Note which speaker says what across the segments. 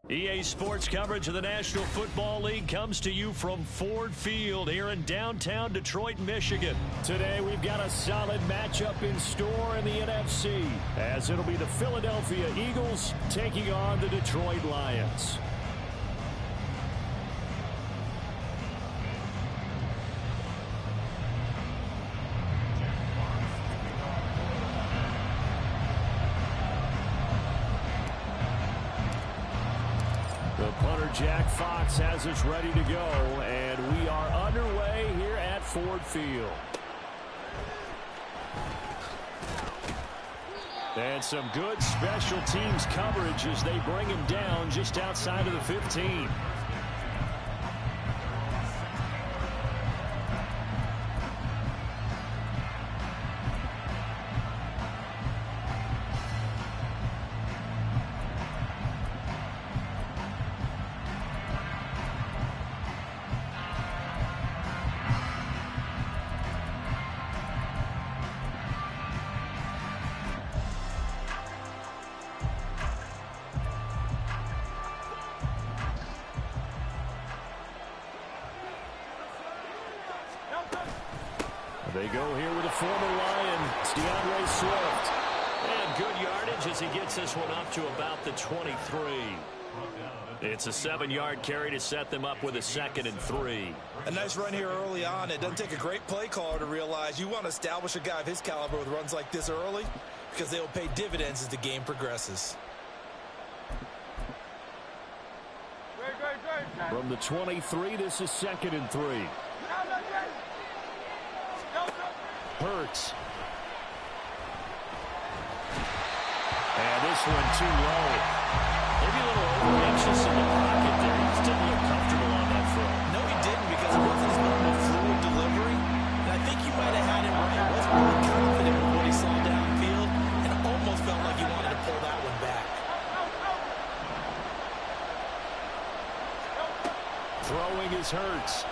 Speaker 1: EA Sports coverage of the National Football League comes to you from Ford Field here in downtown Detroit, Michigan. Today we've got a solid matchup in store in the NFC, as it'll be the Philadelphia Eagles taking on the Detroit Lions. Jack Fox has us ready to go, and we are underway here at Ford Field. And some good special teams coverage as they bring him down just outside of the 15. They go here with a former Lion, Swift. And good yardage as he gets this one up to about the 23. It's a 7-yard carry to set them up with a 2nd and 3.
Speaker 2: A nice run here early on. It doesn't take a great play caller to realize you want to establish a guy of his caliber with runs like this early because they will pay dividends as the game progresses.
Speaker 1: From the 23, this is 2nd and 3. Hurts. And this one too low. Maybe a little over-anxious in the pocket there. He just didn't look comfortable on that throw.
Speaker 2: No, he didn't, because it wasn't his normal fluid delivery. And I think you might have had it right. He wasn't really confident with what he saw downfield and almost felt like he wanted to pull that one back.
Speaker 1: Throwing is Hurts.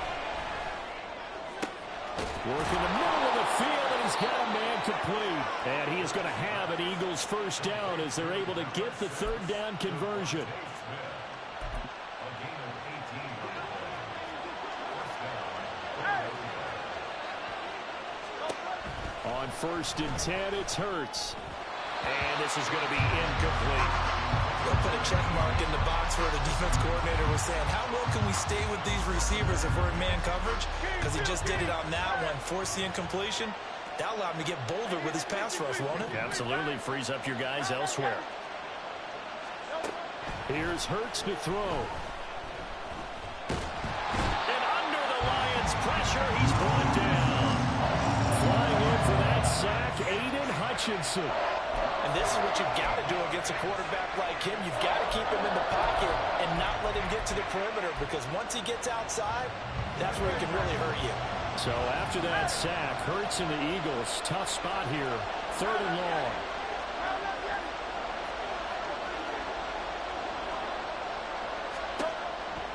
Speaker 1: Working the middle of the field, and he's got a man complete. And he is going to have an Eagles first down as they're able to get the 3rd down conversion. On 1st and 10, it's Hurts. And this is going to be incomplete.
Speaker 2: They'll put a check mark in the box where the defense coordinator was saying, how well can we stay with these receivers if we're in man coverage? Because he just did it on that one, forced the incompletion. That allowed him to get bolder with his pass rush, won't it?
Speaker 1: Absolutely, frees up your guys elsewhere. Here's Hurts to throw. And under the Lions' pressure, he's brought down. Flying in for that sack, Aiden Hutchinson.
Speaker 2: And this is what you've got to do against a quarterback like him. You've got to keep him in the pocket and not let him get to the perimeter, because once he gets outside, that's where he can really hurt you.
Speaker 1: So after that sack, Hurts and the Eagles, tough spot here, 3rd and long.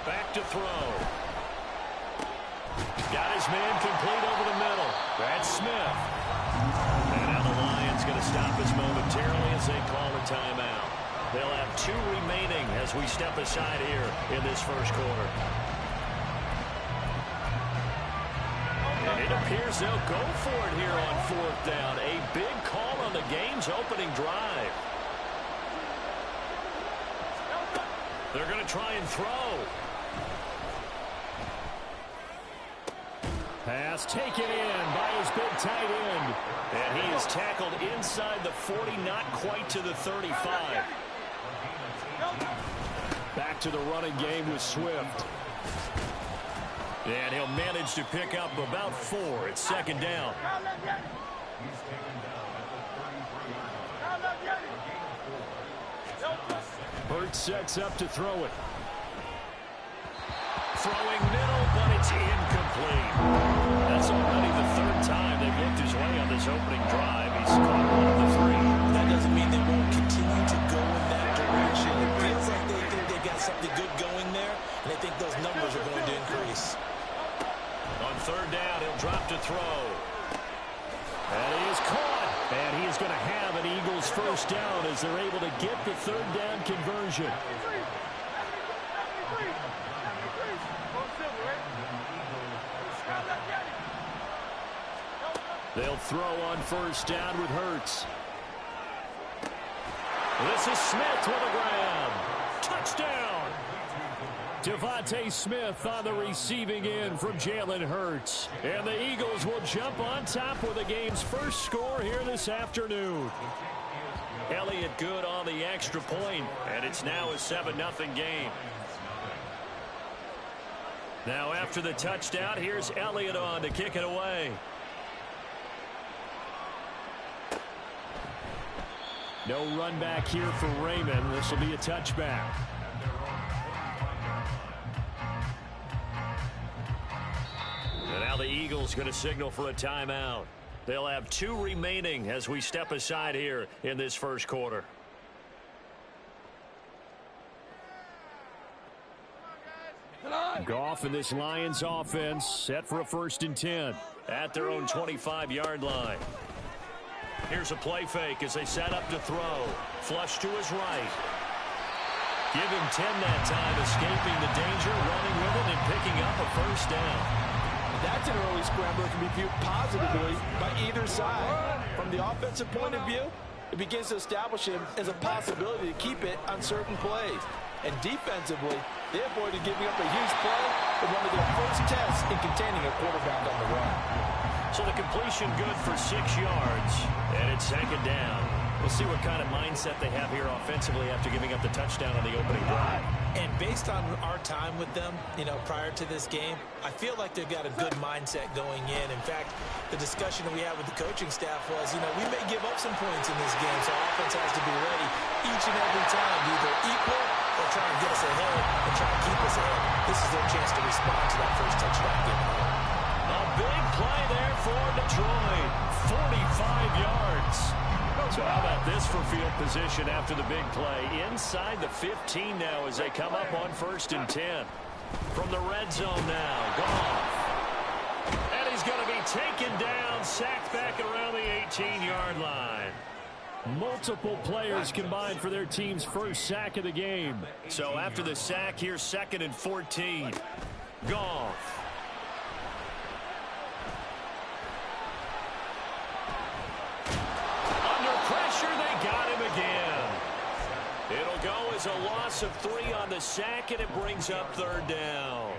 Speaker 1: Back to throw. Got his man complete over the middle. That's Smith. And now the Lions going to stop us momentarily as they call a timeout. They'll have 2 remaining as we step aside here in this first quarter. And it appears they'll go for it here on 4th down. A big call on the game's opening drive. They're going to try and throw. Pass taken in by his big tight end. And he is tackled inside the 40, not quite to the 35. Back to the running game with Swift. And he'll manage to pick up about 4. It's 2nd down. Hurts sets up to throw it. Throwing middle, but it's incomplete. That's already the 3rd time they've looked his way on this opening drive. He's caught 1 of the 3.
Speaker 2: That doesn't mean they won't continue to go in that direction. It feels like they think they got something good going there, and they think those numbers are going to increase.
Speaker 1: On 3rd down, he'll drop to throw. And he is caught. And he is going to have an Eagles first down as they're able to get the 3rd down conversion. They'll throw on first down with Hurts. This is Smith with a grab. Touchdown! Devontae Smith on the receiving end from Jalen Hurts. And the Eagles will jump on top with the game's first score here this afternoon. Elliott good on the extra point, and it's now a 7-0 game. Now after the touchdown, here's Elliott on to kick it away. No run back here for Raymond. This will be a touchback. And now the Eagles going to signal for a timeout. They'll have 2 remaining as we step aside here in this first quarter. Goff and this Lions offense set for a 1st and 10 at their own 25-yard line. Here's a play fake as they set up to throw. Flush to his right. Give him 10 that time, escaping the danger, running with it, and picking up a first down.
Speaker 3: That's an early scramble that can be viewed positively by either side. From the offensive point of view, it begins to establish him as a possibility to keep it on certain plays. And defensively, they avoided giving up a huge play in one of their first tests in containing a quarterback on the run.
Speaker 1: So the completion good for 6 yards, and it's 2nd down. We'll see what kind of mindset they have here offensively after giving up the touchdown on the opening drive.
Speaker 2: And based on our time with them, prior to this game, I feel like they've got a good mindset going in. In fact, the discussion that we had with the coaching staff was, we may give up some points in this game, so our offense has to be ready each and every time to either equal or try and get us ahead and try and keep us ahead. This is their chance to respond to that first touchdown given up.
Speaker 1: A big play there for Detroit. 45 yards. So how about this for field position after the big play? Inside the 15 now as they come up on 1st and 10. From the red zone now, Goff. And he's going to be taken down, sacked back around the 18-yard line. Multiple players combined for their team's first sack of the game. So after the sack, here's 2nd and 14. Goff. It'll go as a loss of 3 on the sack, and it brings up 3rd down.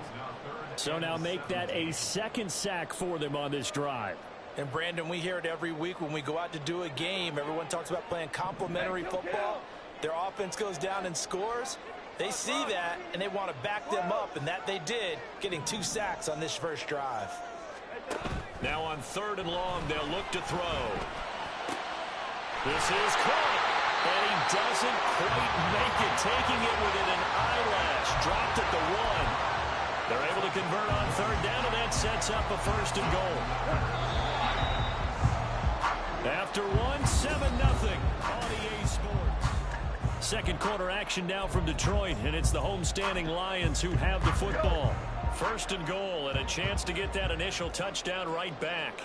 Speaker 1: So now make that a 2nd sack for them on this drive.
Speaker 2: And, Brandon, we hear it every week when we go out to do a game. Everyone talks about playing complementary football. Their offense goes down and scores. They see that, and they want to back them up, and that they did, getting 2 sacks on this first drive.
Speaker 1: Now on 3rd and long, they'll look to throw. This is caught. And he doesn't quite make it, taking it within an eyelash. Dropped at the 1. They're able to convert on 3rd down, and that sets up a 1st and goal. After 1, 7-0 on EA Sports. Second quarter action now from Detroit, and it's the homestanding Lions who have the football. 1st and goal, and a chance to get that initial touchdown right back.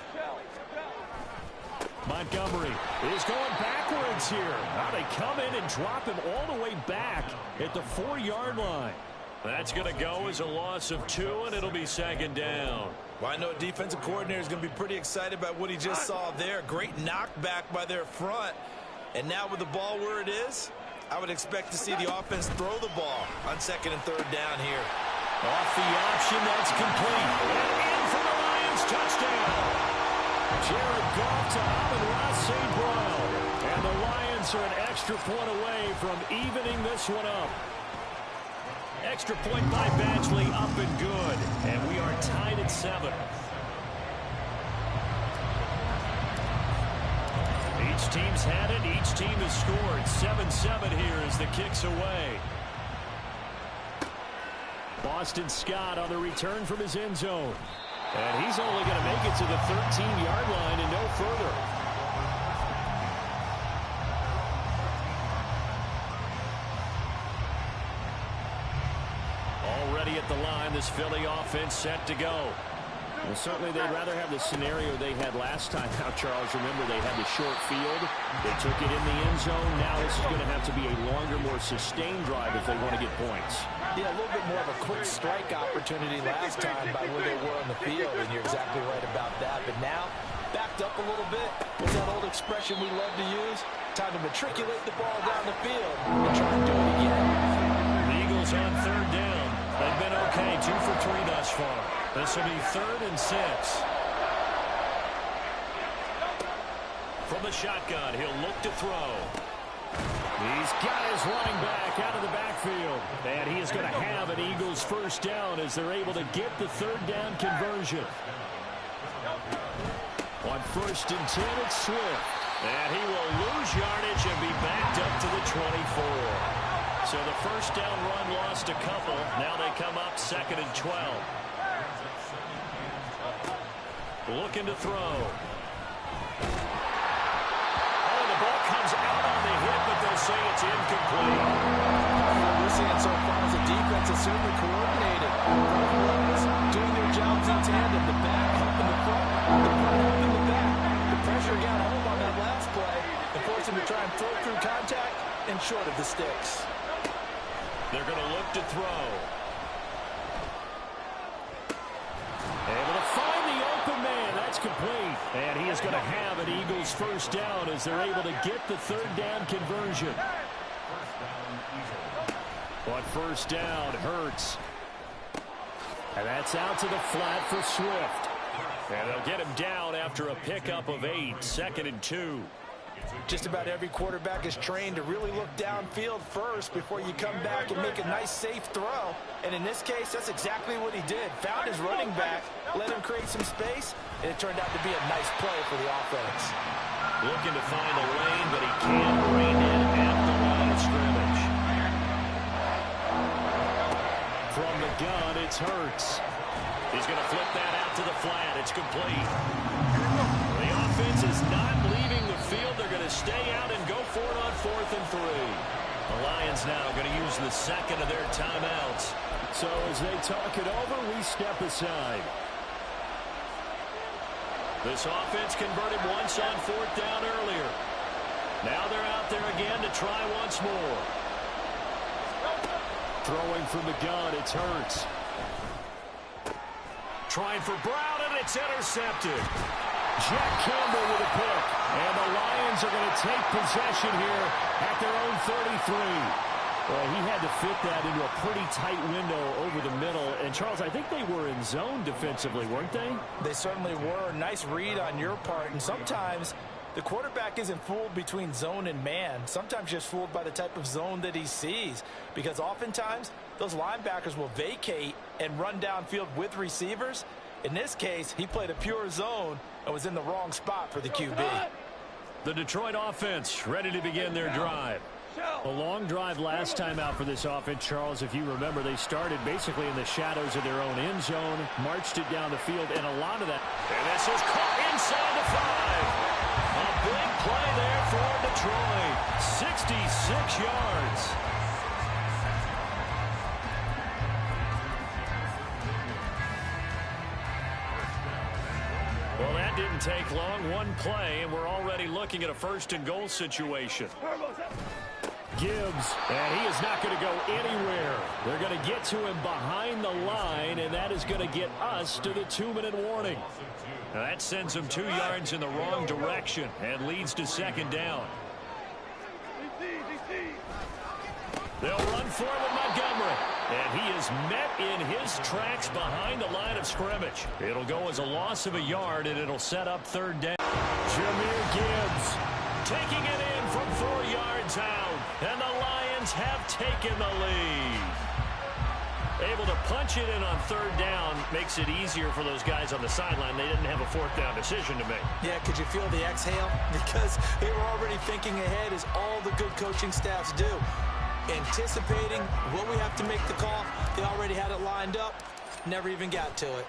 Speaker 1: Montgomery is going backwards here. Now they come in and drop him all the way back at the 4-yard line. That's going to go as a loss of 2, and it'll be 2nd down.
Speaker 2: Well, I know a defensive coordinator is going to be pretty excited about what he just saw there. Great knockback by their front. And now with the ball where it is, I would expect to see the offense throw the ball on 2nd and 3rd down here.
Speaker 1: Off the option, that's complete. And in for the Lions, touchdown. Jared Goff to Amon-Ra St. Brown. And the Lions are an extra point away from evening this one up. Extra point by Badgley, up and good. And we are tied at 7. Each team's had it. Each team has scored. 7-7 here as the kick's away. Boston Scott on the return from his end zone. And he's only going to make it to the 13-yard line and no further. Already at the line, this Philly offense set to go. Well, certainly they'd rather have the scenario they had last time out, Charles. Remember, they had the short field. They took it in the end zone. Now this is going to have to be a longer, more sustained drive if they want to get points.
Speaker 3: Yeah, a little bit more of a quick strike opportunity last time by where they were on the field, and you're exactly right about that. But now, back backed up a little bit. What's that old expression we love to use? Time to matriculate the ball down the field and try and do it again.
Speaker 1: The Eagles on third down. They've been okay, 2 for 3 thus far. This will be 3rd and 6. From the shotgun, he'll look to throw. He's got his running back out of the backfield. And he is going to have an Eagles first down as they're able to get the 3rd down conversion. On 1st and 10, it's Swift. And he will lose yardage and be backed up to the 24. So the first down run lost a couple. Now they come up 2nd and 12. Looking to throw. The ball comes out on the hit, but they'll say it's incomplete.
Speaker 3: What we're seeing so far is the defense is certainly coordinated. Both levels doing their jobs in tandem. The back helping the front, the front helping the back. The pressure got home on that last play and forced him to try and throw through contact and short of the sticks.
Speaker 1: They're going to look to throw. Able to find the open man. That's complete. And he is going to have an Eagles first down as they're able to get the 3rd down conversion. On 1st down, Hurts. And that's out to the flat for Swift. And they'll get him down after a pickup of 8, 2nd and 2.
Speaker 3: Just about every quarterback is trained to really look downfield first before you come back and make a nice, safe throw. And in this case, that's exactly what he did. Found his running back, let him create some space, and it turned out to be a nice play for the offense.
Speaker 1: Looking to find a lane, but he can't rein in at the line of scrimmage. From the gun, it's Hurts. He's going to flip that out to the flat. It's complete. The offense is not leaving the field. They're going to stay out and go for it on 4th and 3. The Lions now going to use the 2nd of their timeouts. So as they talk it over, we step aside. This offense converted once on 4th down earlier. Now they're out there again to try once more. Throwing from the gun, it's Hurts. Trying for Brown, and it's intercepted. Jack Campbell with a pick. And the Lions are going to take possession here at their own 33. Well, he had to fit that into a pretty tight window over the middle. And, Charles, I think they were in zone defensively, weren't they?
Speaker 3: They certainly were. Nice read on your part. And sometimes the quarterback isn't fooled between zone and man. Sometimes just fooled by the type of zone that he sees. Because oftentimes those linebackers will vacate and run downfield with receivers. In this case, he played a pure zone and was in the wrong spot for the QB.
Speaker 1: The Detroit offense ready to begin their drive. A long drive last time out for this offense, Charles. If you remember, they started basically in the shadows of their own end zone, marched it down the field, and a lot of that. And this is caught inside the 5. A big play there for Detroit. 66 yards. Well, that didn't take long. One play, and we're already looking at a 1st and goal situation. Gibbs, and he is not going to go anywhere. They're going to get to him behind the line, and that is going to get us to the 2-minute warning. Now that sends him 2 yards in the wrong direction and leads to 2nd down. They'll run for it with Montgomery. And he is met in his tracks behind the line of scrimmage. It'll go as a loss of a yard, and it'll set up 3rd down. Jahmyr Gibbs taking it in from 4 yards out. And the Lions have taken the lead. Able to punch it in on 3rd down makes it easier for those guys on the sideline. They didn't have a 4th down decision to make.
Speaker 3: Yeah, could you feel the exhale? Because they were already thinking ahead, as all the good coaching staffs do. Anticipating what we have to make the call. They already had it lined up. Never even got to it.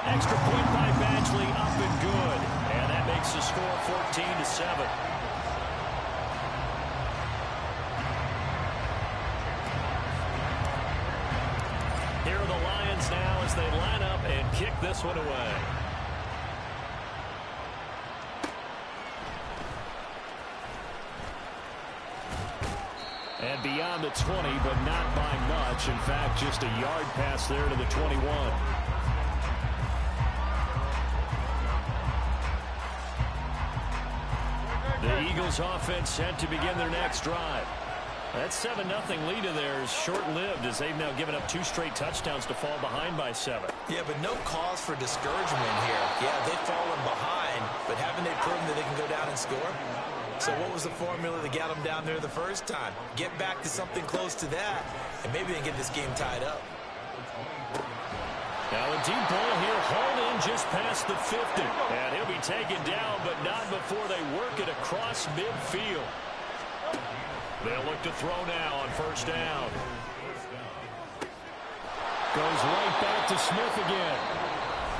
Speaker 1: Extra point by Badgley, up and good. And that makes the score 14-7. Here are the Lions now as they line up and kick this one away. And beyond the 20, but not by much. In fact, just a yard pass there to the 21. The Eagles offense set to begin their next drive. That 7-0 lead of theirs short-lived as they've now given up 2 straight touchdowns to fall behind by 7.
Speaker 2: Yeah, but no cause for discouragement here. Yeah, they've fallen behind, but haven't they proven that they can go down and score? So what was the formula that got them down there the first time? Get back to something close to that, and maybe they can get this game tied up.
Speaker 1: Now a deep ball here, hauled in just past the 50. And he'll be taken down, but not before they work it across midfield. They'll look to throw now on first down. Goes right back to Smith again.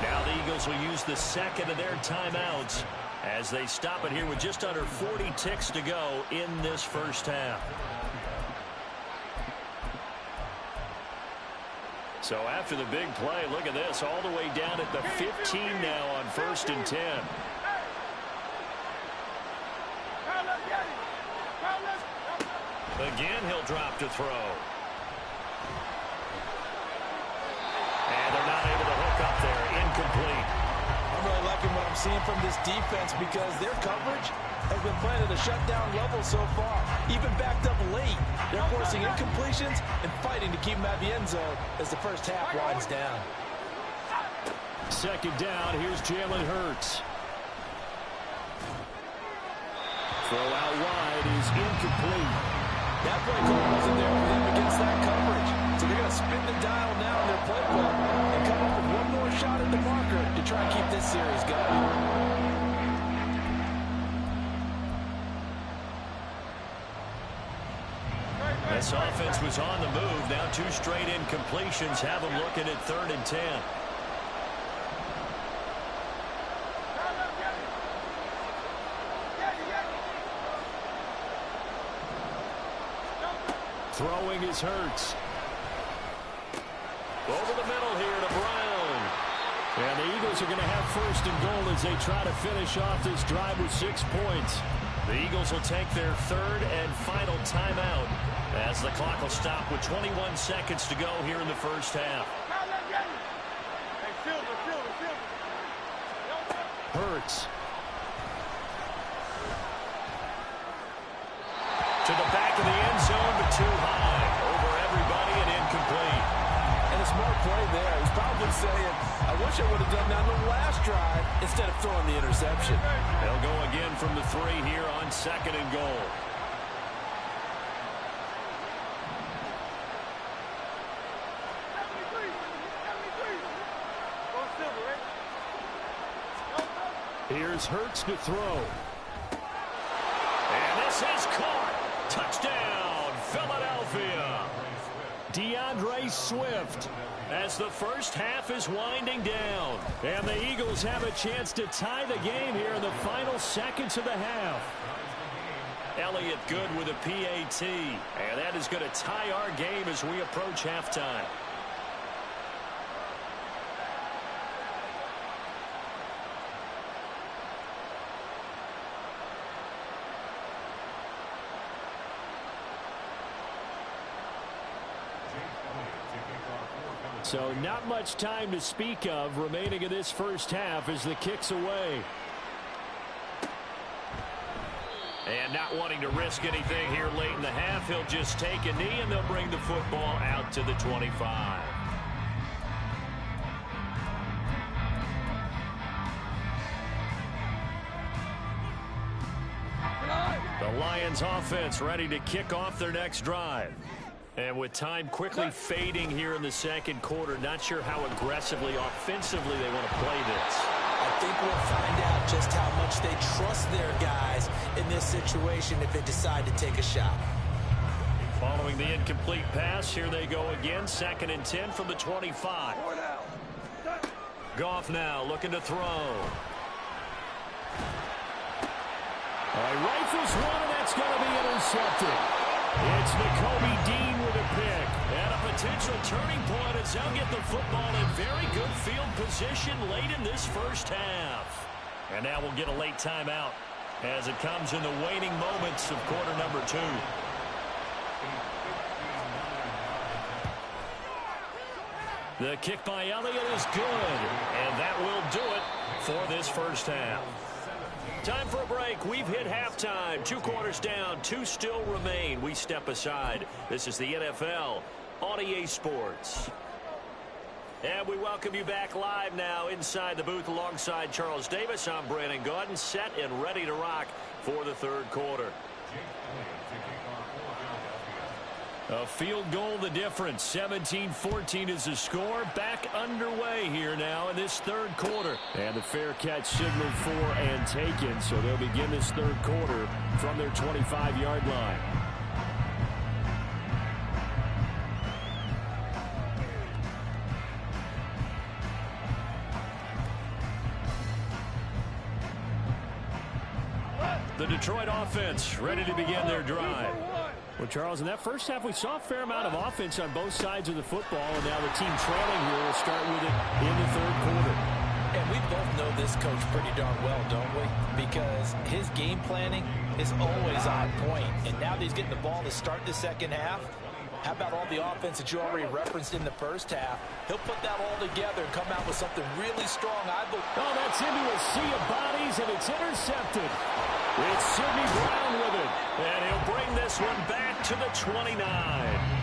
Speaker 1: Now the Eagles will use the second of their timeouts as they stop it here with just under 40 ticks to go in this first half. So after the big play, look at this, all the way down at the 15 now on first and 10. Again, he'll drop to throw. And they're not able to hook up there. Incomplete.
Speaker 3: I'm really liking what I'm seeing from this defense because their coverage has been playing at a shutdown level so far. Even backed up late, they're forcing incompletions and fighting to keep them at the end zone as the first half winds down.
Speaker 1: Second down, here's Jalen Hurts. Throw out wide is incomplete.
Speaker 3: That play call wasn't there for them against that coverage. So they're going to spin the dial now in their playbook and come up with one more shot at the marker to try and keep this series going.
Speaker 1: This offense was on the move. Now 2 straight incompletions have them looking at 3rd and 10. Throwing is Hurts. Over the middle here to Brown. And the Eagles are going to have first and goal as they try to finish off this drive with 6 points. The Eagles will take their 3rd and final timeout as the clock will stop with 21 seconds to go here in the first half. Hurts. To the back of the end zone, but too high. Over everybody and incomplete.
Speaker 3: And a smart play there. He's probably saying, I wish I would have done that on the last drive instead of throwing the interception.
Speaker 1: They'll go again from the 3 here on 2nd and goal. Here's Hurts to throw. And this is caught. Touchdown, Philadelphia. DeAndre Swift as the first half is winding down. And the Eagles have a chance to tie the game here in the final seconds of the half. Elliott good with a PAT. And that is going to tie our game as we approach halftime. So not much time to speak of remaining in this first half as the kick's away. And not wanting to risk anything here late in the half, he'll just take a knee and they'll bring the football out to the 25. The Lions offense ready to kick off their next drive. And with time quickly fading here in the second quarter, not sure how aggressively, offensively they want to play this.
Speaker 2: I think we'll find out just how much they trust their guys in this situation if they decide to take a shot.
Speaker 1: Following the incomplete pass, here they go again, 2nd and 10 from the 25. Goff now looking to throw. Rifles one, and that's going to be intercepted. It's Nakobe Dean with a pick. And a potential turning point as they'll get the football in very good field position late in this first half. And now we'll get a late timeout as it comes in the waning moments of quarter number 2. The kick by Elliott is good. And that will do it for this first half. Time for a break. We've hit halftime. 2 quarters down. 2 still remain. We step aside. This is the NFL on EA Sports. And we welcome you back live now inside the booth alongside Charles Davis. I'm Brandon Gaudin, set and ready to rock for the 3rd quarter. A field goal the difference. 17-14 is the score. Back underway here now in this 3rd quarter. And the fair catch signaled for and taken. So they'll begin this 3rd quarter from their 25-yard line. The Detroit offense ready to begin their drive. Well, Charles, in that first half, we saw a fair amount of offense on both sides of the football, and now the team trailing here will start with it in the 3rd quarter.
Speaker 2: And we both know this coach pretty darn well, don't we? Because his game planning is always on point. And now that he's getting the ball to start the 2nd half, how about all the offense that you already referenced in the 1st half? He'll put that all together and come out with something really strong, I believe.
Speaker 1: Oh, that's into a sea of bodies, and it's intercepted. It's Sidney Brown with it, and he'll bring this one back to the 29.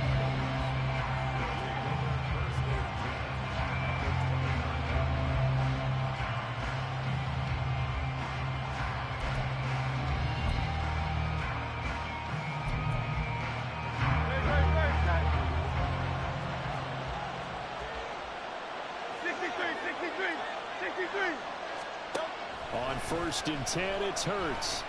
Speaker 1: On 1st and 10, it's Hurts.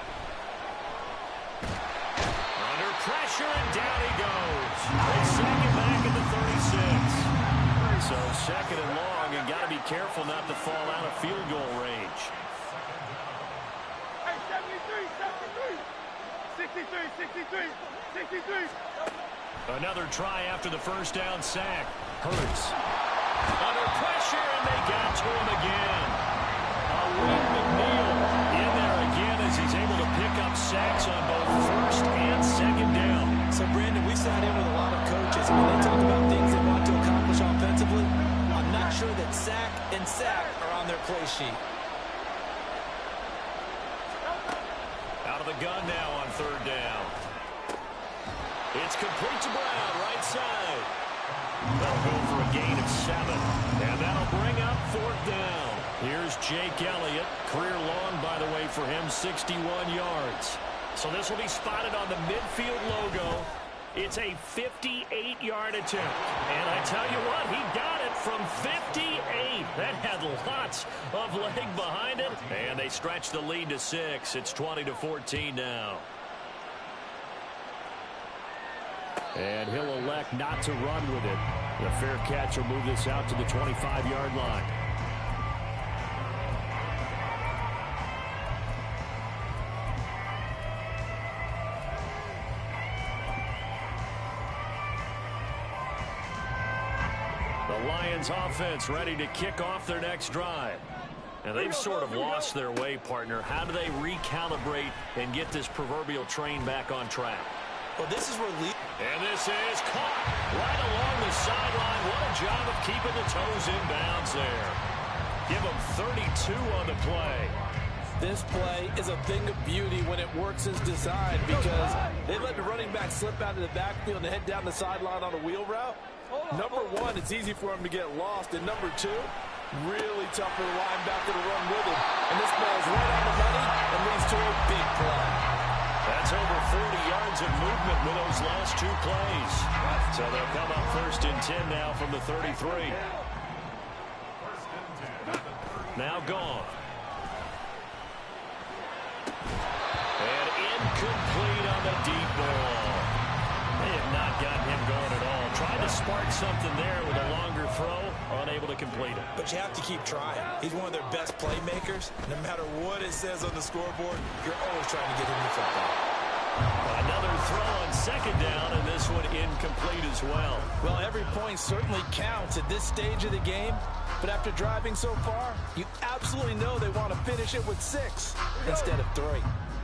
Speaker 1: Under pressure, and down he goes. They sack him back at the 36. So 2nd and long, and got to be careful not to fall out of field goal range.
Speaker 4: Hey, 63.
Speaker 1: Another try after the 1st down sack. Hurts. Under pressure, and they got to him again. McNeil in there again as he's able to pick up sacks on both 1st and 2nd down.
Speaker 2: So, Brandon, we sat in with a lot of coaches, and when they talk about things they want to accomplish offensively, I'm not sure that sack and sack are on their play sheet.
Speaker 1: Out of the gun now on 3rd down. It's complete to Brown, right side. They'll go for a gain of 7, and that'll bring up 4th down. Here's Jake Elliott. Career long, by the way, for him, 61 yards. So this will be spotted on the midfield logo. It's a 58-yard attempt. And I tell you what, he got it from 58. That had lots of leg behind it. And they stretch the lead to 6. It's 20-14 now. And he'll elect not to run with it. The fair catch will move this out to the 25-yard line. The Lions offense ready to kick off their next drive. And they've sort of lost their way, partner. How do they recalibrate and get this proverbial train back on track?
Speaker 2: Well, this is where
Speaker 1: and this is caught right along the sideline. What a job of keeping the toes in bounds there. Give them 32 on the play.
Speaker 3: This play is a thing of beauty when it works as designed because they let the running back slip out of the backfield and head down the sideline on a wheel route. Number 1, it's easy for him to get lost. And number 2, really tough for the linebacker to run with him. And this ball is right on the money and leads to a big play.
Speaker 1: That's over 40 yards of movement with those last 2 plays. So they'll come up 1st and 10 now from the 33. Now gone. And incomplete on the deep ball. They have not gotten him going at all. Tried to spark something there with a longer throw. Unable to complete it.
Speaker 2: But you have to keep trying. He's one of their best playmakers. No matter what it says on the scoreboard, you're always trying to get him the football.
Speaker 1: Another throw on 2nd down, and this one incomplete as well.
Speaker 3: Well, every point certainly counts at this stage of the game. But after driving so far, you absolutely know they want to finish it with 6 instead of 3.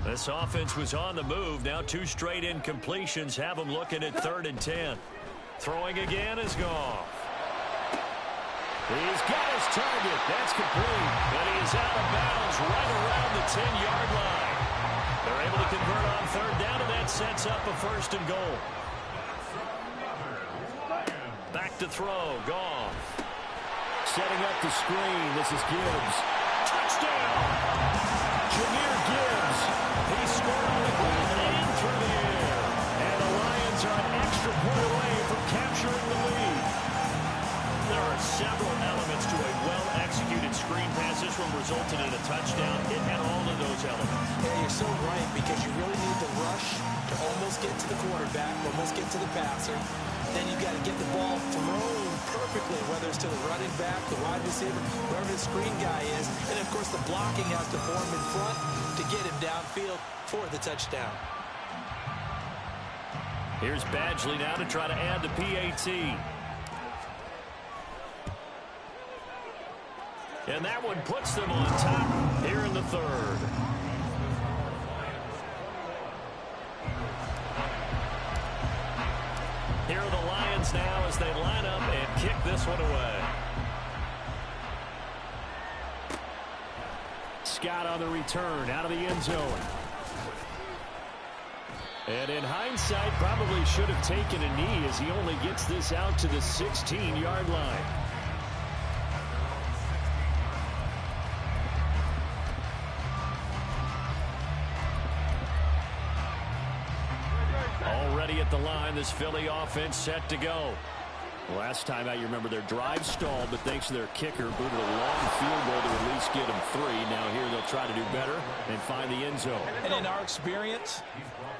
Speaker 1: This offense was on the move. Now 2 straight incompletions have them looking at 3rd and 10. Throwing again is Goff. He's got his target. That's complete. And he is out of bounds right around the 10-yard line. They're able to convert on third down, and that sets up a first and goal. Back to throw. Goff. Setting up the screen. This is Gibbs. Touchdown! Jahmyr Gibbs. He scored on the ground and through the air. And the Lions are an extra point away from capturing the lead. There are several elements to a well-executed screen pass. This one resulted in a touchdown. It had all of those elements.
Speaker 2: Yeah, you're so right, because you really need to rush to almost get to the quarterback, almost get to the passer. Then you've got to get the ball thrown perfectly, whether it's to the running back, the wide receiver, wherever the screen guy is. And, of course, the blocking has to form in front to get him downfield for the touchdown.
Speaker 1: Here's Badgley now to try to add the PAT. And that one puts them on top here in the third. Here are the Lions now as they line up and kick this one away. Scott on the return out of the end zone. And in hindsight, probably should have taken a knee as he only gets this out to the 16-yard line. Already at the line, this Philly offense set to go. Last time out, you remember their drive stalled, but thanks to their kicker, booted a long field goal to at least get them 3. Now here they'll try to do better and find the end zone.
Speaker 3: And in our experience,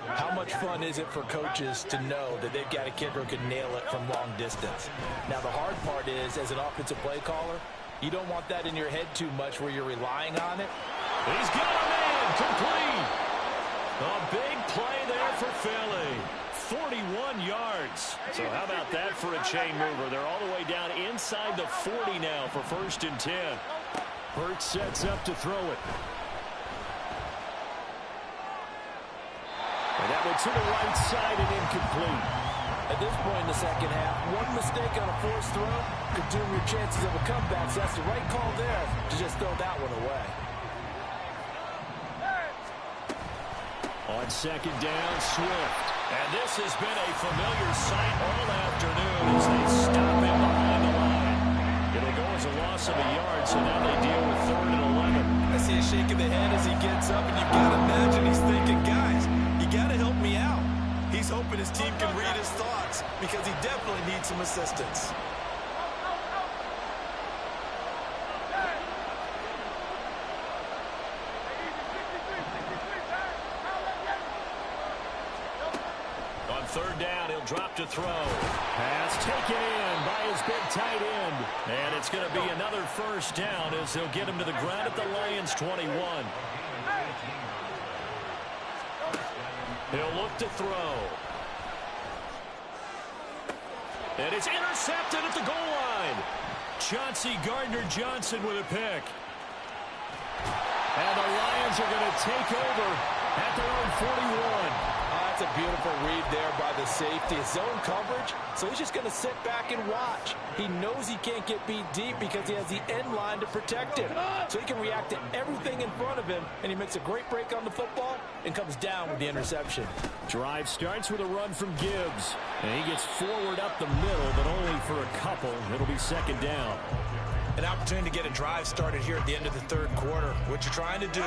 Speaker 3: how much fun is it for coaches to know that they've got a kicker who can nail it from long distance? Now, the hard part is, as an offensive play caller, you don't want that in your head too much where you're relying on it.
Speaker 1: He's got a man complete. A big play there for Philly. 41 yards. So how about that for a chain mover? They're all the way down inside the 40 now for 1st and 10. Burt sets up to throw it. And that went to the right side and incomplete.
Speaker 3: At this point in the second half, one mistake on a forced throw could doom your chances of a comeback. So that's the right call there to just throw that one away.
Speaker 1: On second down, Swift. And this has been a familiar sight all afternoon as they stop him behind the line. It'll go as a loss of a yard, so now they deal with 3rd and 11.
Speaker 2: I see a shake of the head as he gets up, and you've got to imagine he's thinking, guys, you got to help me out. He's hoping his team can read his thoughts because he definitely needs some assistance.
Speaker 1: On 3rd down, he'll drop to throw. Pass taken in by his big tight end. And it's going to be another 1st down as they'll get him to the ground at the Lions' 21. He'll look to throw. And it's intercepted at the goal line. Chauncey Gardner-Johnson with a pick. And the Lions are going to take over at their own 41.
Speaker 3: That's a beautiful read there by the safety. It's zone coverage, so he's just going to sit back and watch. He knows he can't get beat deep because he has the end line to protect him. So he can react to everything in front of him, and he makes a great break on the football and comes down with the interception.
Speaker 1: Drive starts with a run from Gibbs. And he gets forward up the middle, but only for a couple. It'll be 2nd down.
Speaker 2: An opportunity to get a drive started here at the end of the 3rd quarter. What you're trying to do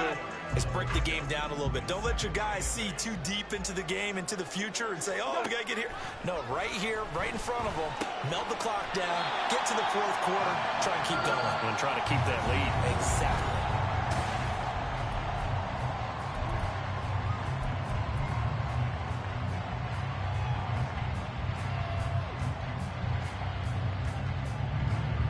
Speaker 2: is break the game down a little bit. Don't let your guys see too deep into the game, into the future, and say, oh, we got to get here. No, right here, right in front of them, melt the clock down, get to the 4th quarter, try and keep going.
Speaker 1: And try to keep that lead.
Speaker 2: Exactly.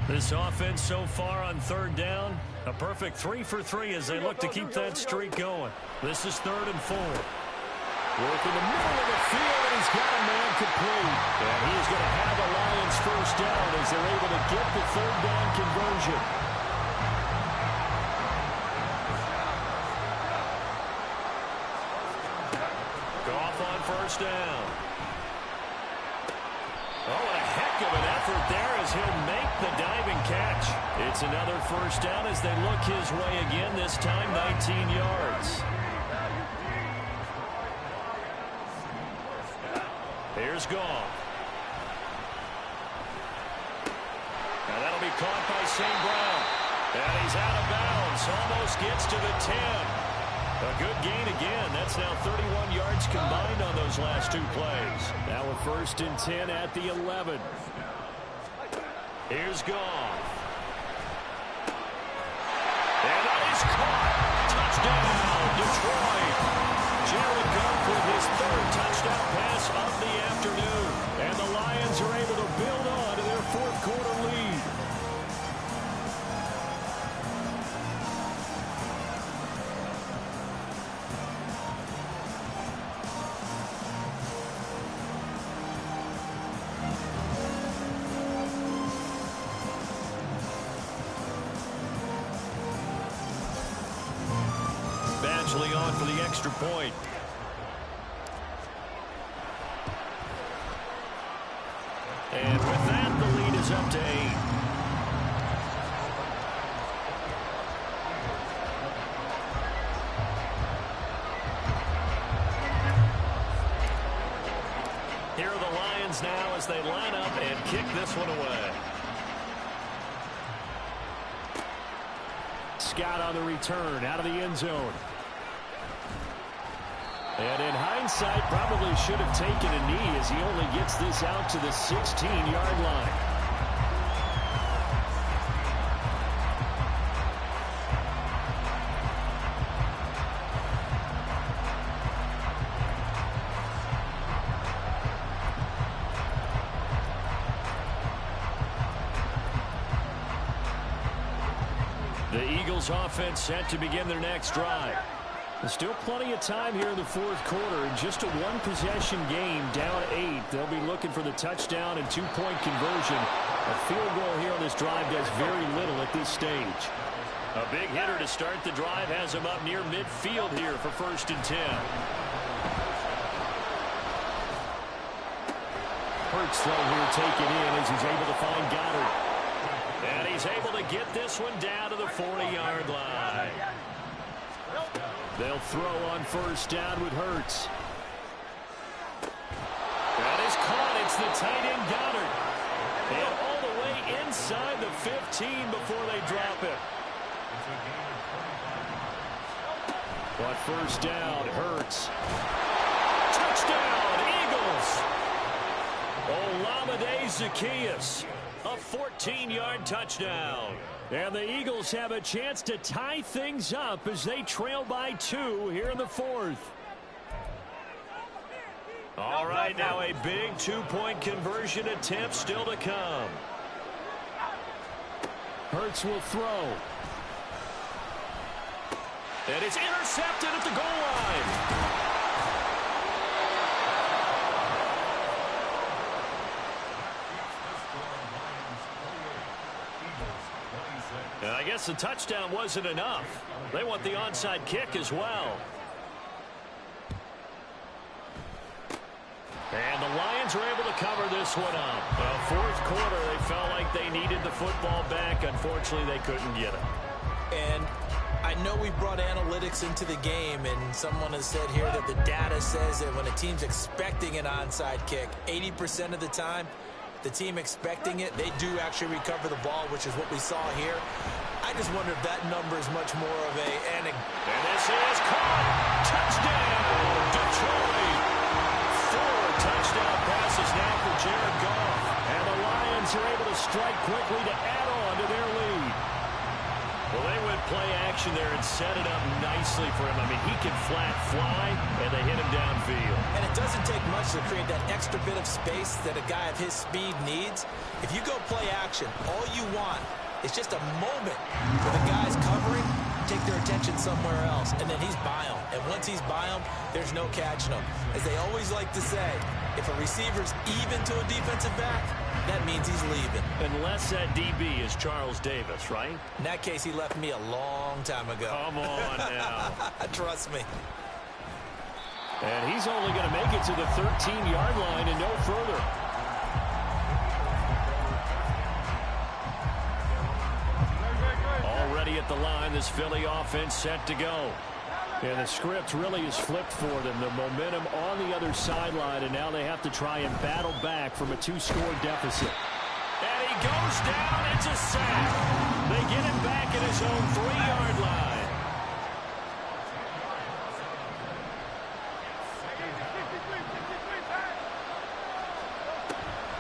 Speaker 1: This offense so far on 3rd down, a perfect 3 for 3 as they look to keep that streak going. This is 3rd and 4. Work in the middle of the field, and he's got a man complete. And he is going to have the Lions 1st down as they're able to get the 3rd down conversion. Goff on 1st down. Oh, and a heck of an effort there as he'll make the diving catch. It's another first down as they look his way again, this time 19 yards. Here's Goff. Now that'll be caught by St. Brown. And he's out of bounds. Almost gets to the 10. A good gain again. That's now 31 yards combined on those last two plays. Now a 1st and 10 at the 11. Here's Goff. And that is caught. Touchdown, Detroit. Jared Goff with his 3rd touchdown pass of the afternoon. And the Lions are able to build on to their 4th quarter lead. Badgley on for the extra point. And with that, the lead is up to 8. Here are the Lions now as they line up and kick this one away. Scott on the return out of the end zone. And in hindsight, probably should have taken a knee as he only gets this out to the 16-yard line. The Eagles offense set to begin their next drive. There's still plenty of time here in the 4th quarter. Just a one-possession game, down 8. They'll be looking for the touchdown and 2-point conversion. A field goal here on this drive does very little at this stage. A big hitter to start the drive has him up near midfield here for 1st and 10. Hurts slow here taken in as he's able to find Goddard. And he's able to get this one down to the 40-yard line. They'll throw on 1st down with Hurts. That is caught. It's the tight end Goddard. And all the way inside the 15 before they drop it. But 1st down, Hurts. Touchdown, Eagles. Olamide Zaccheaus. A 14-yard touchdown. And the Eagles have a chance to tie things up as they trail by 2 here in the 4th. All right, now a big 2-point conversion attempt still to come. Hurts will throw. And it's intercepted at the goal line. And I guess the touchdown wasn't enough. They want the onside kick as well. And the Lions are able to cover this one up. Well, 4th quarter, they felt like they needed the football back. Unfortunately, they couldn't get it.
Speaker 2: And I know we brought analytics into the game, and someone has said here that the data says that when a team's expecting an onside kick, 80% of the time, the team expecting it, they do actually recover the ball, which is what we saw here. I just wonder if that number is much more of a... And
Speaker 1: this is caught. Touchdown, Detroit. 4 touchdown passes now for Jared Goff. And the Lions are able to strike quickly to add on to their lead. Well, they went play action there and set it up nicely for him. I mean, he can flat fly, and they hit him downfield.
Speaker 2: And it doesn't take much to create that extra bit of space that a guy of his speed needs. If you go play action, all you want is just a moment where the guy's covering, take their attention somewhere else, and then he's by him. And once he's by him, there's no catching him. As they always like to say, if a receiver's even to a defensive back, that means he's leaving.
Speaker 1: Unless that DB is Charles Davis, right?
Speaker 2: In that case, he left me a long time ago.
Speaker 1: Come on now.
Speaker 2: Trust me.
Speaker 1: And he's only going to make it to the 13-yard line and no further. at the line. This Philly offense set to go. And the script really is flipped for them. The momentum on the other sideline, and now they have to try and battle back from a 2-score deficit. And he goes down. It's a sack. They get him back at his own 3-yard line.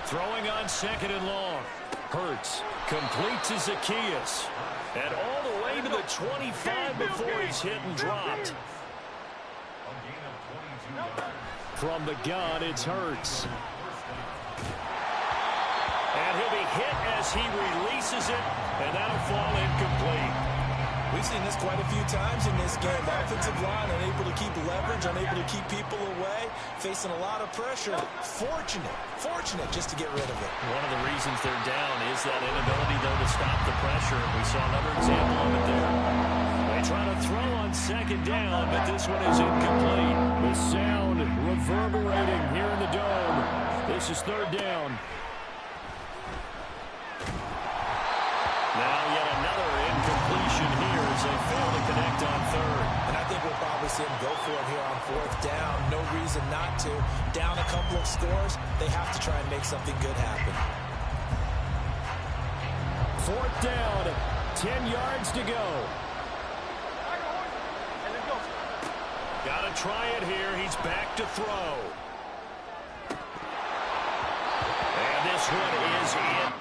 Speaker 1: Throwing on 2nd and long. Hurts completes his Zacchaeus. And all the way to the 25 before he's hit and dropped. From the gun, it's Hurts. And he'll be hit as he releases it, and that'll fall incomplete.
Speaker 2: We've seen this quite a few times in this game. Offensive line unable to keep leverage, unable to keep people away, facing a lot of pressure. Fortunate just to get rid of it.
Speaker 1: One of the reasons they're down is that inability, though, to stop the pressure. We saw another example of it there. They try to throw on 2nd down, but this one is incomplete. The sound reverberating here in the dome. This is 3rd down. Now yet another incompletion here as they fail to connect on 3rd.
Speaker 2: And I think we'll probably see him go for it here on 4th down. No reason not to. Down a couple of scores, they have to try and make something good happen.
Speaker 1: 4th down, 10 yards to go. Got to try it here. He's back to throw. And this one is in.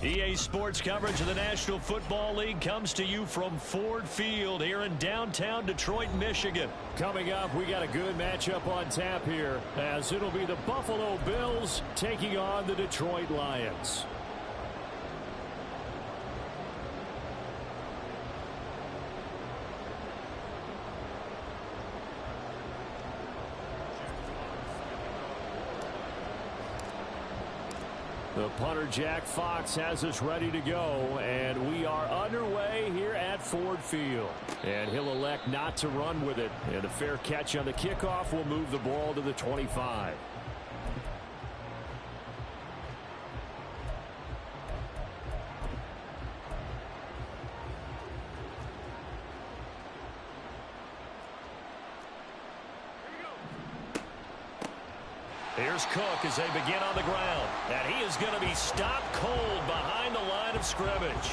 Speaker 1: EA Sports coverage of the National Football League comes to you from Ford Field here in downtown Detroit, Michigan. Coming up, we got a good matchup on tap here, as it'll be the Buffalo Bills taking on the Detroit Lions. The punter, Jack Fox, has us ready to go, and we are underway here at Ford Field. And he'll elect not to run with it, and a fair catch on the kickoff will move the ball to the 25. Here's Cook as they begin on the ground. And he is going to be stopped cold behind the line of scrimmage.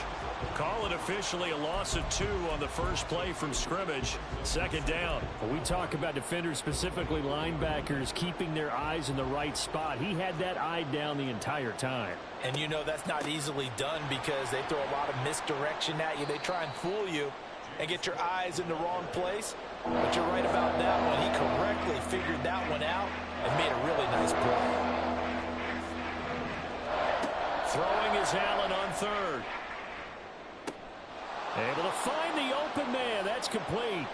Speaker 1: Call it officially a loss of 2 on the first play from scrimmage. Second down. When we talk about defenders, specifically linebackers, keeping their eyes in the right spot, he had that eye down the entire time.
Speaker 3: And you know that's not easily done because they throw a lot of misdirection at you. They try and fool you and get your eyes in the wrong place. But you're right about that one. He correctly figured that one out and made a really nice play.
Speaker 1: Throwing is Allen on third. Able to find the open man. That's complete.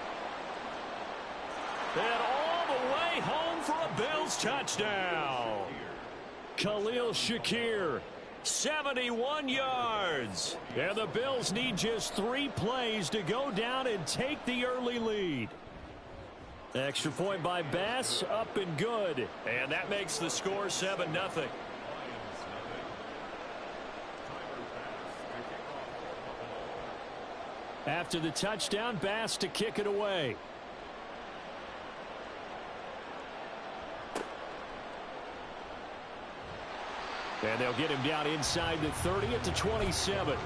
Speaker 1: And all the way home for a Bills touchdown. Khalil Shakir, 71 yards. And the Bills need just 3 plays to go down and take the early lead. Extra point by Bass, up and good. And that makes the score 7-0. After the touchdown, Bass to kick it away. And they'll get him down inside the 30 at the 27.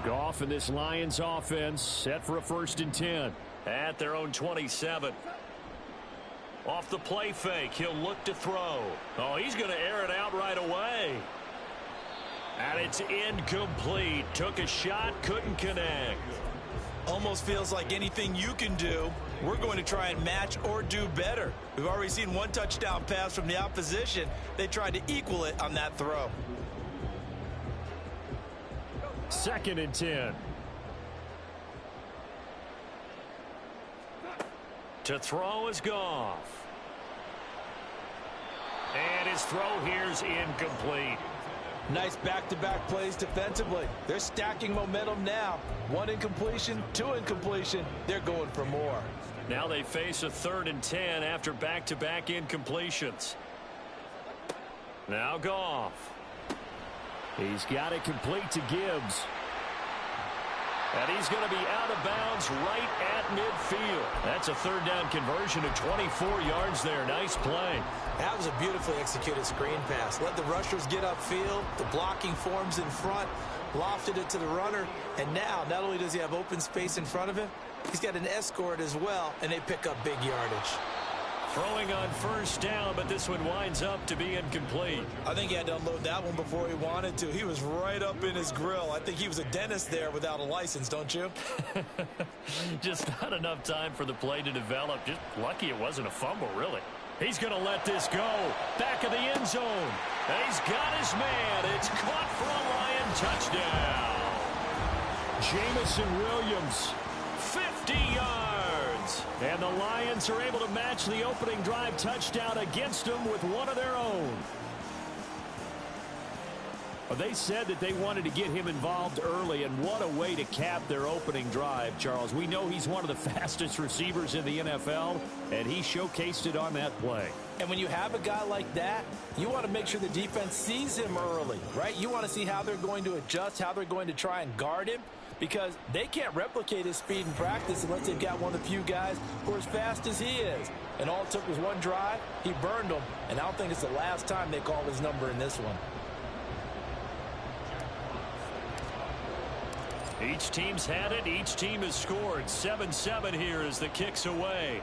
Speaker 1: Goff and this Lions offense set for a 1st and 10 at their own 27. Off the play fake, he'll look to throw. Oh, he's going to air it out right away. And it's incomplete. Took a shot, couldn't connect.
Speaker 2: Almost feels like anything you can do, we're going to try and match or do better. We've already seen 1 touchdown pass from the opposition. They tried to equal it on that throw.
Speaker 1: 2nd and 10. To throw is Goff. And his throw here's incomplete.
Speaker 3: Nice back-to-back plays defensively. They're stacking momentum now. 1 incompletion, 2 incompletion. They're going for more.
Speaker 1: Now they face a 3rd and 10 after back-to-back incompletions. Now Goff. He's got it complete to Gibbs. And he's going to be out of bounds right at midfield. That's a 3rd down conversion of 24 yards there. Nice play.
Speaker 2: That was a beautifully executed screen pass. Let the rushers get upfield. The blocking forms in front. Lofted it to the runner. And now, not only does he have open space in front of him, he's got an escort as well, and they pick up big yardage.
Speaker 1: Throwing on 1st down, but this one winds up to be incomplete.
Speaker 2: I think he had to unload that one before he wanted to. He was right up in his grill. I think he was a dentist there without a license, don't you?
Speaker 1: Just not enough time for the play to develop. Just lucky it wasn't a fumble, really. He's going to let this go. Back of the end zone. And he's got his man. It's caught for a Lion touchdown. Jamison Williams, 50 yards. And the Lions are able to match the opening drive touchdown against them with one of their own. Well, they said that they wanted to get him involved early, and what a way to cap their opening drive, Charles. We know he's one of the fastest receivers in the NFL, and he showcased it on that play.
Speaker 3: And when you have a guy like that, you want to make sure the defense sees him early, right? You want to see how they're going to adjust, how they're going to try and guard him, because they can't replicate his speed in practice unless they've got one of the few guys who are as fast as he is. And all it took was one drive. He burned them, and I don't think it's the last time they called his number in this one.
Speaker 1: Each team's had it. Each team has scored. 7-7 here as the kick's away.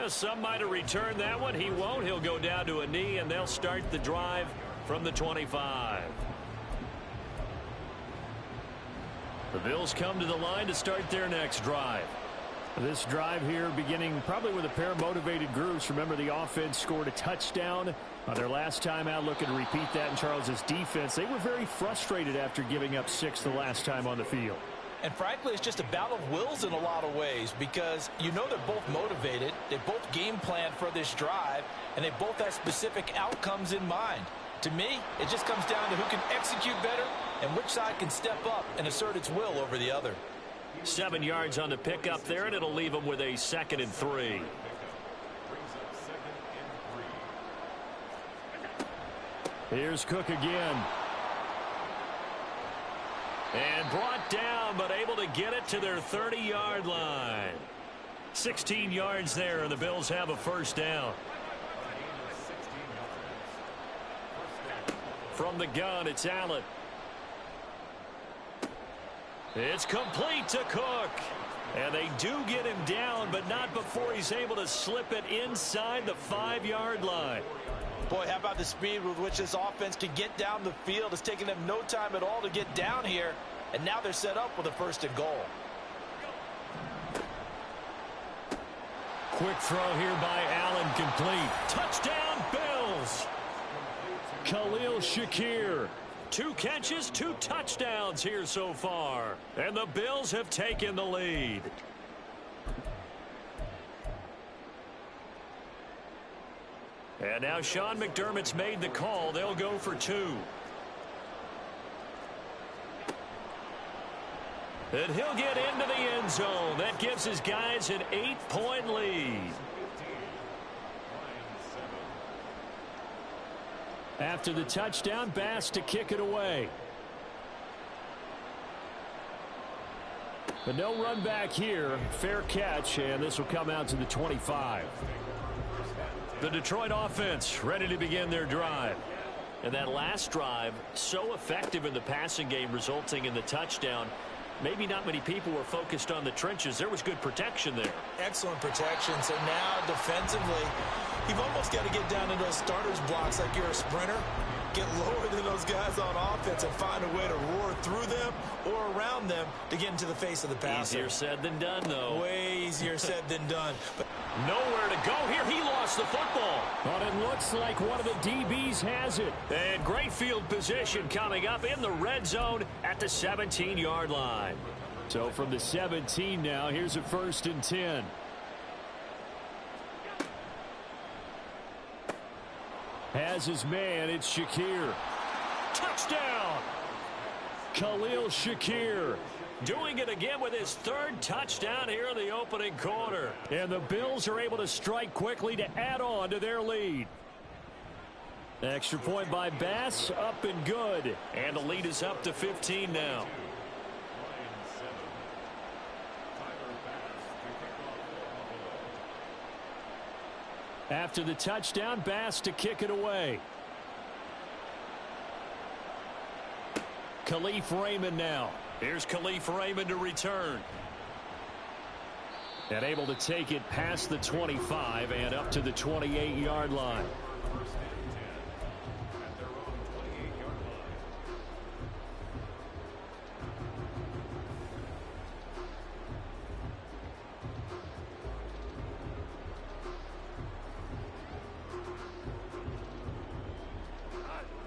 Speaker 1: Some might have returned that one. He won't. He'll go down to a knee, and they'll start the drive from the 25. The Bills come to the line to start their next drive. This drive here beginning probably with a pair of motivated groups. Remember, the offense scored a touchdown on their last time out, looking to repeat that in Charles's defense. They were very frustrated after giving up 6 the last time on the field.
Speaker 3: And frankly, it's just a battle of wills in a lot of ways, because you know they're both motivated, they both game plan for this drive, and they both have specific outcomes in mind. To me, it just comes down to who can execute better and which side can step up and assert its will over the other.
Speaker 1: 7 yards on the pickup there, and it'll leave them with a 2nd and 3. Here's Cook again. And brought down, but able to get it to their 30-yard line. 16 yards there, and the Bills have a first down. From the gun, it's Allen. It's complete to Cook. And they do get him down, but not before he's able to slip it inside the 5-yard line.
Speaker 3: Boy, how about the speed with which this offense can get down the field? It's taken them no time at all to get down here, and now they're set up with a 1st and goal.
Speaker 1: Quick throw here by Allen, complete. Touchdown, Bills! Khalil Shakir. 2 catches, 2 touchdowns here so far. And the Bills have taken the lead. And now Sean McDermott's made the call. They'll go for 2. And he'll get into the end zone. That gives his guys an 8-point lead. After the touchdown, Bass to kick it away. But no run back here. Fair catch, and this will come out to the 25. The Detroit offense ready to begin their drive. And that last drive, so effective in the passing game, resulting in the touchdown. Maybe not many people were focused on the trenches. There was good protection there.
Speaker 2: Excellent protection. So now defensively, you've almost got to get down in those starters blocks like you're a sprinter. Get lower than those guys on offense and find a way to roar through them or around them to get into the face of the passer.
Speaker 1: Easier said than done, though.
Speaker 2: Way easier said than done. But
Speaker 1: nowhere to go here. He lost the football. But it looks like one of the DBs has it. And great field position coming up in the red zone at the 17-yard line. So from the 17 now, here's a 1st and 10. Has his man, it's Shakir. Touchdown! Khalil Shakir doing it again with his 3rd touchdown here in the opening quarter. And the Bills are able to strike quickly to add on to their lead. Extra point by Bass, up and good. And the lead is up to 15 now. After the touchdown, Bass to kick it away. Khalif Raymond now. Here's Khalif Raymond to return. And able to take it past the 25 and up to the 28-yard line.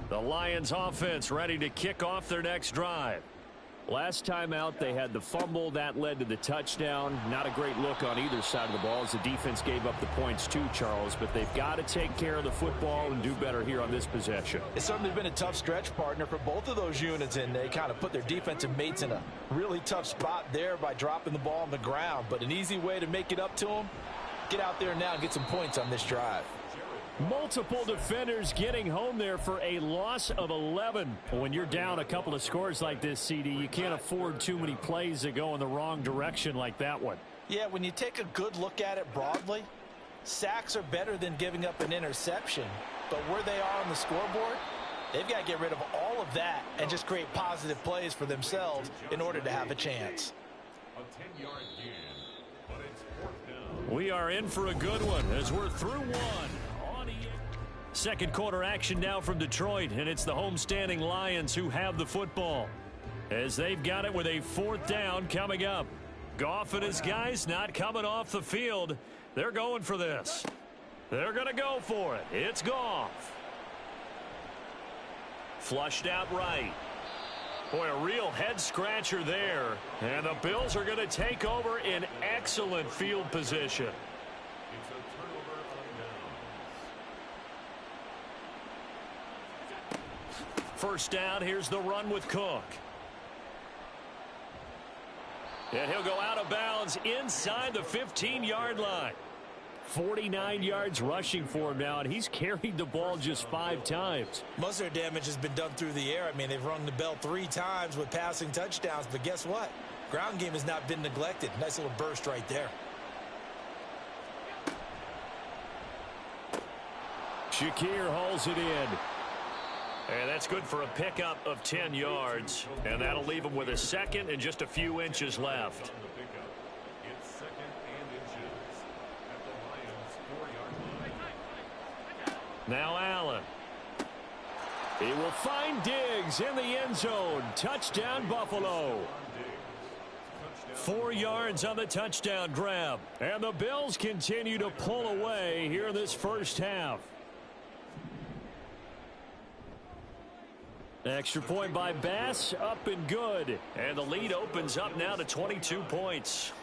Speaker 1: The Lions offense ready to kick off their next drive. Last time out, they had the fumble. That led to the touchdown. Not a great look on either side of the ball as the defense gave up the points too, Charles. But they've got to take care of the football and do better here on this possession.
Speaker 3: It's certainly been a tough stretch, partner, for both of those units, and they kind of put their defensive mates in a really tough spot there by dropping the ball on the ground. But an easy way to make it up to them, get out there now and get some points on this drive.
Speaker 1: Multiple defenders getting home there for a loss of 11. When you're down a couple of scores like this, CD, you can't afford too many plays that go in the wrong direction like that one.
Speaker 3: Yeah, when you take a good look at it broadly, sacks are better than giving up an interception. But where they are on the scoreboard, They've got to get rid of all of that and just create positive plays for themselves in order to have a chance.
Speaker 1: A 10-yard gain, but it's 4th down. We are in for a good one as we're through one. On second quarter action now from Detroit, and it's the homestanding Lions who have the football as they've got it with a 4th down coming up. Goff and his guys not coming off the field. They're going for this. They're going to go for it. It's Goff. Flushed out right. Boy, a real head-scratcher there. And the Bills are going to take over in excellent field position. It's a turnover on downs. First down, here's the run with Cook. And he'll go out of bounds inside the 15-yard line. 49 yards rushing for him now, and he's carried the ball just 5 times.
Speaker 2: Most of their damage has been done through the air. I mean, they've rung the bell 3 times with passing touchdowns, but guess what? Ground game has not been neglected. Nice little burst right there.
Speaker 1: Shakir hauls it in. And that's good for a pickup of 10 yards. And that'll leave him with a second and just a few inches left. Now Allen. He will find Diggs in the end zone. Touchdown, Buffalo. 4 yards on the touchdown grab. And the Bills continue to pull away here in this first half. Extra point by Bass, up and good. And the lead opens up now to 22 points.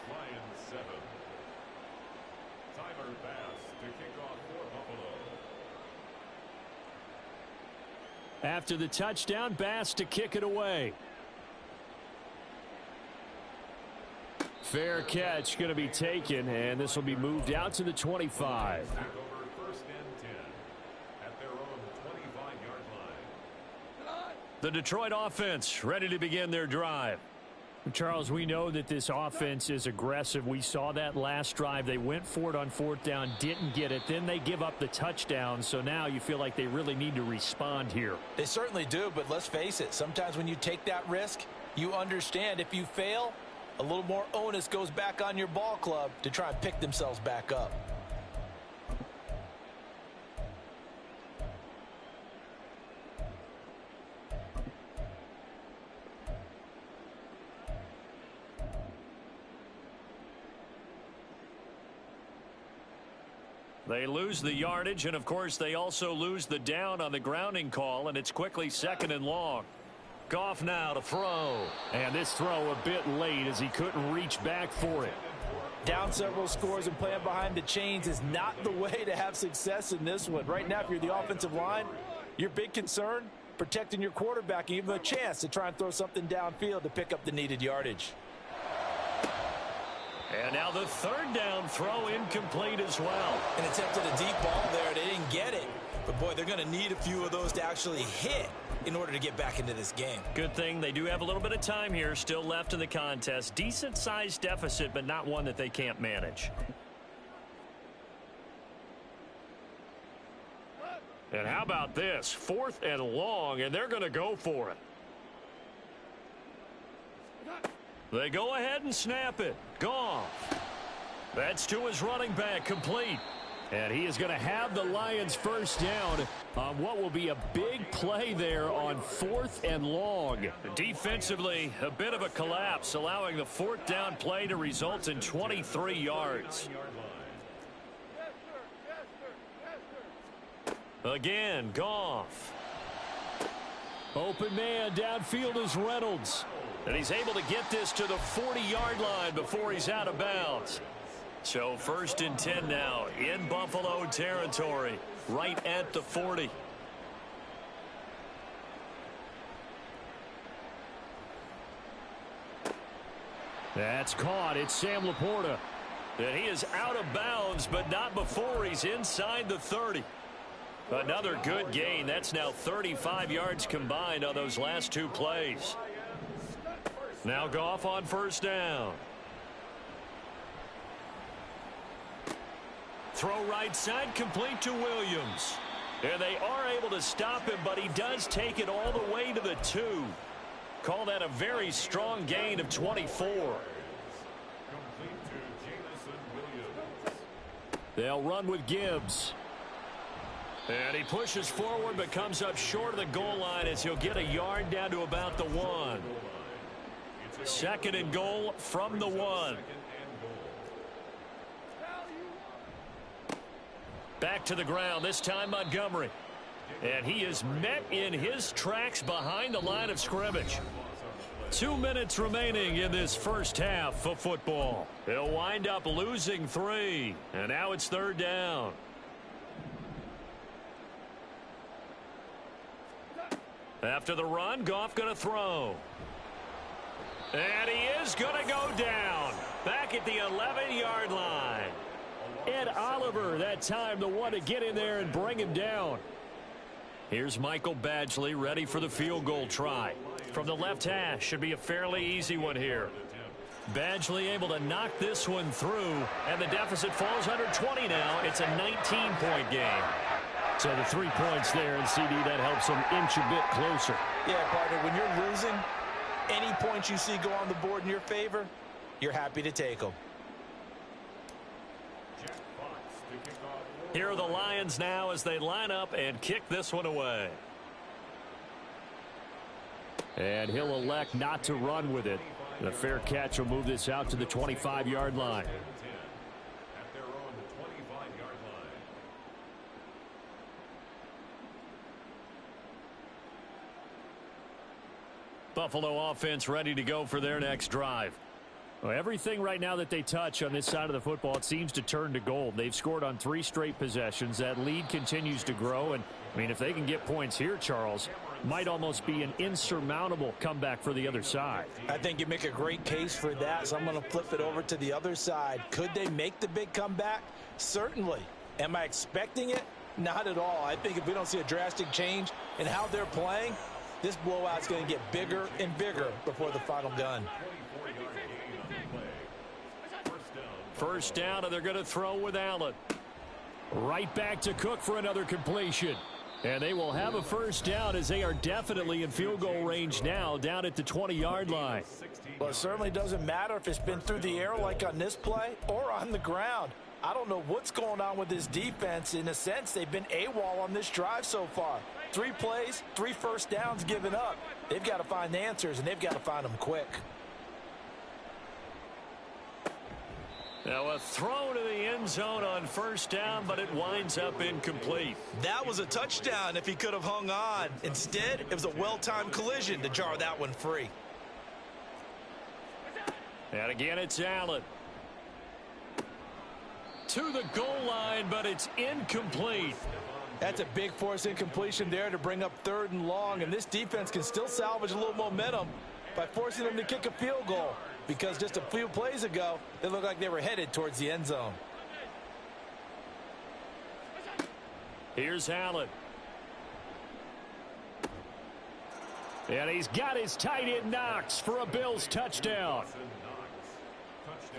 Speaker 1: After the touchdown, Bass to kick it away. Fair catch going to be taken, and this will be moved out to the 25. The Detroit offense ready to begin their drive. Charles, we know that this offense is aggressive. We saw that last drive. They went for it on 4th down, didn't get it. Then they give up the touchdown. So now you feel like they really need to respond here.
Speaker 3: They certainly do, but let's face it. Sometimes when you take that risk, you understand if you fail, a little more onus goes back on your ball club to try and pick themselves back up.
Speaker 1: They lose the yardage, and of course they also lose the down on the grounding call, and it's quickly 2nd and long. Goff now to throw. And this throw a bit late as he couldn't reach back for it.
Speaker 3: Down several scores and playing behind the chains is not the way to have success in this one. Right now, if you're the offensive line, your big concern, protecting your quarterback and give him a chance to try and throw something downfield to pick up the needed yardage.
Speaker 1: And now the 3rd down throw incomplete as well.
Speaker 2: An attempt at a deep ball there. They didn't get it. But, boy, they're going to need a few of those to actually hit in order to get back into this game.
Speaker 1: Good thing they do have a little bit of time here still left in the contest. Decent-sized deficit, but not one that they can't manage. And how about this? 4th and long, and they're going to go for it. They go ahead and snap it. Goff. That's to his running back, complete. And he is going to have the Lions first down on what will be a big play there on 4th and long. Defensively, a bit of a collapse, allowing the 4th down play to result in 23 yards. Again, Goff. Open man downfield is Reynolds. And he's able to get this to the 40-yard line before he's out of bounds. So 1st and 10 now in Buffalo territory, right at the 40. That's caught. It's Sam Laporta. And he is out of bounds, but not before he's inside the 30. Another good gain. That's now 35 yards combined on those last 2 plays. Now Goff on 1st down. Throw right side, complete to Williams. And they are able to stop him, but he does take it all the way to the 2. Call that a very strong gain of 24. They'll run with Gibbs. And he pushes forward but comes up short of the goal line as he'll get a yard down to about the 1. 2nd and goal from the 1. Back to the ground, this time Montgomery. And he is met in his tracks behind the line of scrimmage. 2 minutes remaining in this first half of football. He'll wind up losing 3. And now it's 3rd down. After the run, Goff going to throw. And he is going to go down. Back at the 11-yard line. Ed Oliver, that time, the one to get in there and bring him down. Here's Michael Badgley ready for the field goal try. From the left hash, should be a fairly easy one here. Badgley able to knock this one through, and the deficit falls under 20 now. It's a 19-point game. So the 3 points there, and CD, that helps them inch a bit closer.
Speaker 3: Yeah, partner, when you're losing, any points you see go on the board in your favor, you're happy to take them.
Speaker 1: Here are the Lions now as they line up and kick this one away. And he'll elect not to run with it. The fair catch will move this out to the 25-yard line. Buffalo offense ready to go for their next drive. Well, everything right now that they touch on this side of the football, it seems to turn to gold. They've scored on 3 straight possessions. That lead continues to grow. And, I mean, if they can get points here, Charles, might almost be an insurmountable comeback for the other side.
Speaker 3: I think you make a great case for that, so I'm going to flip it over to the other side. Could they make the big comeback? Certainly. Am I expecting it? Not at all. I think if we don't see a drastic change in how they're playing, this blowout's going to get bigger and bigger before the final gun.
Speaker 1: First down, and they're going to throw with Allen. Right back to Cook for another completion. And they will have a first down as they are definitely in field goal range now, down at the 20-yard line.
Speaker 3: Well, it certainly doesn't matter if it's been through the air like on this play or on the ground. I don't know what's going on with this defense. In a sense, they've been AWOL on this drive so far. 3 plays, 3 first downs given up. They've got to find answers, and they've got to find them quick.
Speaker 1: Now a throw to the end zone on first down, but it winds up incomplete.
Speaker 2: That was a touchdown if he could have hung on. Instead, it was a well-timed collision to jar that one free.
Speaker 1: And again, it's Allen. To the goal line, but it's incomplete.
Speaker 3: That's a big force incompletion there to bring up 3rd and long, and this defense can still salvage a little momentum by forcing them to kick a field goal, because just a few plays ago, they looked like they were headed towards the end zone.
Speaker 1: Here's Allen. And he's got his tight end Knox for a Bills touchdown.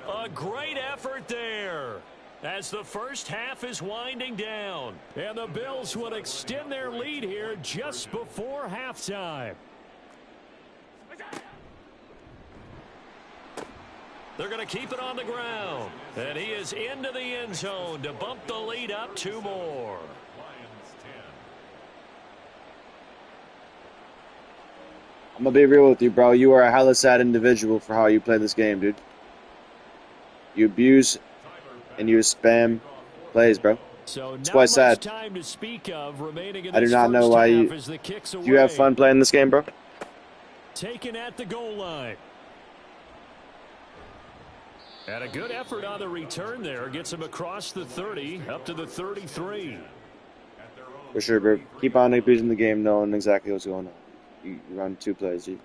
Speaker 1: A great effort there as the first half is winding down. And the Bills will extend their lead here just before halftime. They're going to keep it on the ground. And he is into the end zone to bump the lead up 2 more.
Speaker 4: I'm going to be real with you, bro. You are a hella sad individual for how you play this game, dude. You abuse and you spam plays, bro.
Speaker 1: So
Speaker 4: it's quite sad.
Speaker 1: Time to speak of remaining in
Speaker 4: I do not know why you... Do you have fun playing this game, bro?
Speaker 1: Taken at the goal line. And a good effort on the return there. Gets him across the 30, up to the 33.
Speaker 4: For sure, bro. Keep on abusing the game, knowing exactly what's going on. You run 2 plays, G.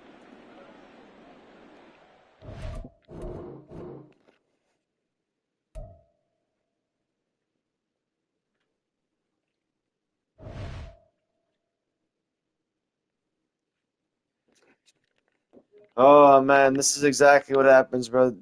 Speaker 4: Oh, man, this is exactly what happens, bro.